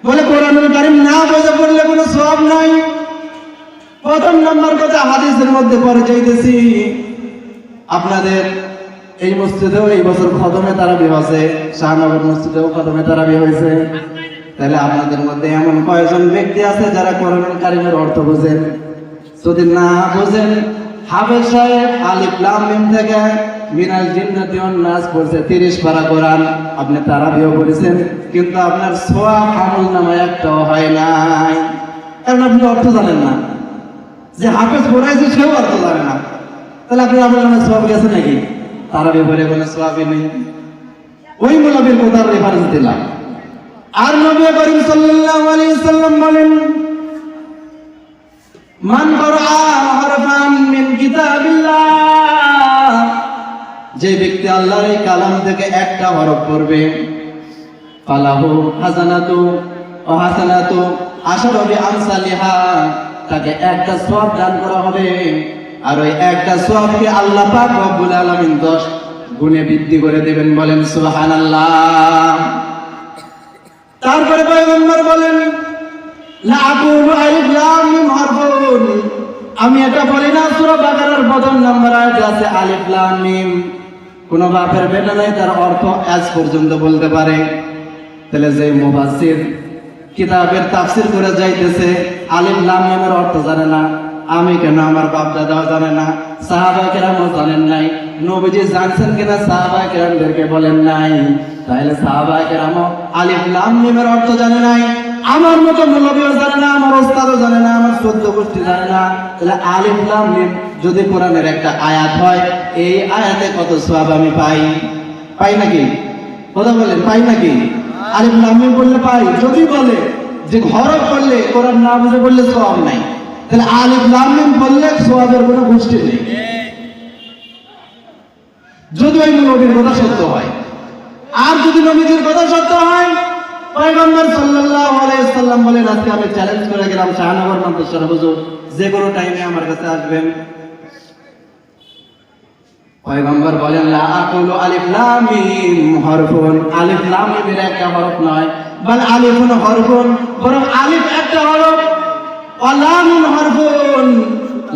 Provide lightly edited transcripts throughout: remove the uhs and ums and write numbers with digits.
বলে কোরআনুল কারীম না বুঝে পড়লে কোনো সওয়াব নাই। প্রথম নম্বর কথা হাদিসের মধ্যে পড়ে যাইতেছি, আপনাদের এই মসজিদেও এই বছর খতমে তারাবি হয়েছে, শাহনগর মসজিদেও খতমে তারাবি হয়েছে। তাহলে আপনাদের মধ্যে এমন কয়েকজন ব্যক্তি আছে যারা কোরআনুল কারীমের অর্থ বোঝেন? যদি না বোঝেন, হাফেজ সাহেব আলিফ লাম মিম থেকে মিনাল জিন্নাতি ওয়ান নাস পড়ছে 30 পারা কোরআন, আপনি তারাবিও পড়েছেন, কিন্তু আপনার সওয়াব আমলনামায় একটাও হয় নাই, কারণ আপনি অর্থ জানেন না। যে হাফেজ পড়াইছে সেও অর্থ জানে না, তাহলে আপনার আমলনামায় সওয়াব গেছে নাকি? তারাবি পড়ে কোনো সওয়াবই নেই। ওই মুলাবির কথার রেফারেন্স দিলাম। আর নবী করিম সাল্লাল্লাহু আলাইহি ওয়াসাল্লাম বলেন, মান ক্বারা হারফান মিন কিতাবিল্লাহ, যে ব্যক্তি আল্লাহর এই কালাম থেকে একটা হরফ পড়বে, ফালাহু হাসানাতু ওয়া হাসানাতু আশারু বিআমসালিহা, তাকে একটা সওয়াব দান করা হবে, আর ওই একটা সওয়াবকে আল্লাহ পাক রব্বুল আলামিন 10 গুণে বৃদ্ধি করে দেবেন। বলেন সুবহানাল্লাহ। তারপরে পয়গম্বর বলেন, লা আকুলু আলিফ লাম মিম হারফুন, আমি এটা বলি না সূরা বাকারার প্রথম নম্বর আয়াতে আছে আলিফ লাম মিম, কোন বাপের বেটা নাই তার অর্থ আজ পর্যন্ত বলতে পারে। তাহলে যে মুফাসসির কিতাবের তাফসীর করে যাইতেছে আলিফ লাম মিমের অর্থ জানে না, আমি কেন আমার বাপ দাদাও জানে না, সাহাবা কেরামও জানেন নাই, নবীজি জানছেন কিনা সাহাবা কেরামদেরকে বলেন নাই, তাহলে সাহাবা কেরামও আলিফ লাম মিমের অর্থ জানে নাই, আমার মতো মুলবিও জানে না, আমার ওস্তাদও জানে না, আমার 14 গোষ্ঠী জানে না। তাহলে আলিফ লাম মিম যদি কোরআনের একটা আয়াত হয়, এই আয়াতে কত সওয়াব আমি পাই? পাই নাকি? কথা বলেন, পাই নাকি? আলিফ লাম মিম বললে পাই। যদি বলে যে হরফ পড়লে কোরআন না বুঝে বললে সওয়াব নাই, তাহলে আলিফ লাম মিম বললে সওয়াবের কোনো গোষ্ঠী নেই, যদি ওই নবীর কথা সত্য হয়। আর যদি নবীর কথা সত্য হয়, পয়গম্বর সাল্লাল্লাহু আলাইহি ওয়াসাল্লাম বলেন, আজকে আমি চ্যালেঞ্জ করে গেলাম শাহনগর মাদ্রাসার হুজুর, যে কোনো টাইমে আমার কাছে আসবেন। পয়গম্বর বলেন, লা আকুলু আলিফ লাম মিম হরফুন, আলিফ লাম মিমের একটা হরফ নয়, বল আলিফুন হরফুন, বরং আলিফ একটা হরফ, ওয়া লামুন হরফুন,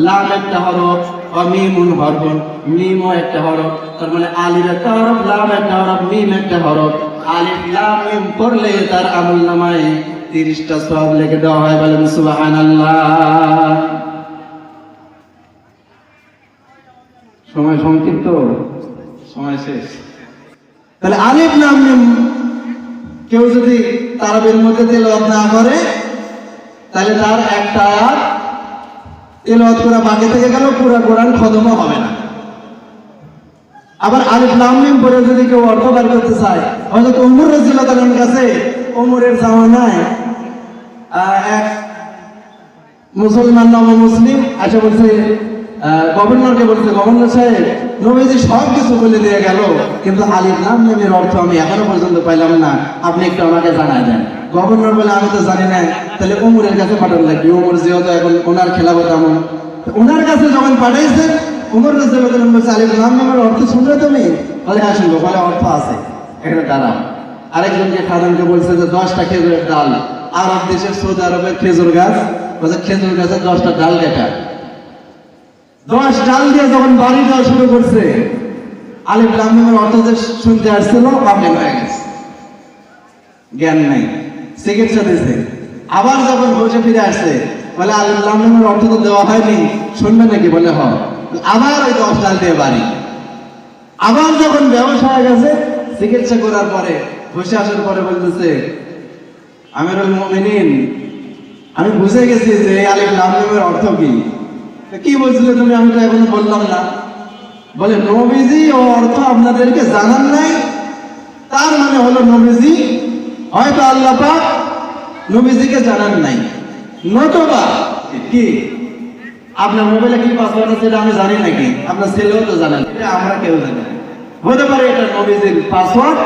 লাম একটা হরফ, ওয়া মিমুন হরফুন, মিমও একটা হরফ। তার মানে আলিফ একটা হরফ, লাম একটা হরফ, মিম একটা হরফ। আলিফ লাম মিম পড়লে তার আমলনামায় 30টা সওয়াব লিখে দেওয়া হয়। বলেন সুবহানাল্লাহ। সময় সংক্ষিপ্ত, সময় শেষ। তাহলে আলিফ লাম মিম কেউ যদি তারাবির মধ্যে তেলাওয়াত না করে, তাহলে তার একটা আয়াত তেলাওয়াত করা বাকি থেকে গেল, পুরো কোরআন খতমও হবে না। আবার আলিফ লাম মিম পড়ে যদি কেউ অর্থ বার করতে চায়, হযরত ওমর রাদিয়াল্লাহু তাআলার কাছে ওমরের জামানায় এক মুসলমান নব মুসলিম এসে বলছে, গভর্নরকে বলছে, গভর্নর সাহেব, নবীজি সব কিছু বলে দিয়ে গেল, কিন্তু আলিফ লাম মিমের অর্থ আমি এখনো পর্যন্ত পাইলাম না, আপনি একটু আমাকে জানায় দেন। গভর্নর বলে, আমি তো জানি না, তাহলে ওমরের কাছে পাঠানো লাগবে। ওমর যেহেতু এখন ওনার খেলাফত আমল, ওনার কাছে যখন পাঠাইছেন, ওমর রাদিয়াল্লাহু তাআলা বলছে, আলিফ লাম মিমের অর্থ শুনলে তুমি? বলে, হ্যাঁ শুনবো। বলে, অর্থ আছে, এখানে দাঁড়াও। আরেকজনকে খাদানকে বলছে যে 10টা খেজুরের ডাল, আরব দেশের সৌদি আরবের খেজুর গাছ, বলছে খেজুর গাছের 10টা ডাল কেটা। 10 ডাল দিয়ে যখন বাড়ি দেওয়া শুরু করছে, আলিফ লাম মিমের অর্থ যে শুনতে আসছিল, পাগল হয়ে গেছে, জ্ঞান নাই, চিকিৎসা দিয়েছে। আবার যখন বসে ফিরে আসছে, বলে আলিফ লাম মিমের অর্থ তো দেওয়া হয়নি, শুনবে নাকি? বলে হয়। আবার ওই 10 ডাল দিয়ে বাড়ি। আবার যখন ব্যবসা হয়ে গেছে, চিকিৎসা করার পরে বসে আসার পরে বলতেছে, আমিরুল মুমিনিন, আমি বুঝে গেছি যে এই আলিফ লাম মিমের অর্থ কি। কি বলছিলে তুমি? আমি তো এখনো বললাম না। বলে, নবীজি ও অর্থ আপনাদেরকে জানান নাই, তার মানে হলো নবীজি হয়তো আল্লাহ পাক নবীজিকে জানান নাই, নতুবা কি আপনার মোবাইলে কি পাসওয়ার্ড আছে এটা আমি জানি নাকি? আপনার ছেলেও তো জানেন, এটা আমরা কেউ জানি না। হতে পারে এটা নবীজির পাসওয়ার্ড,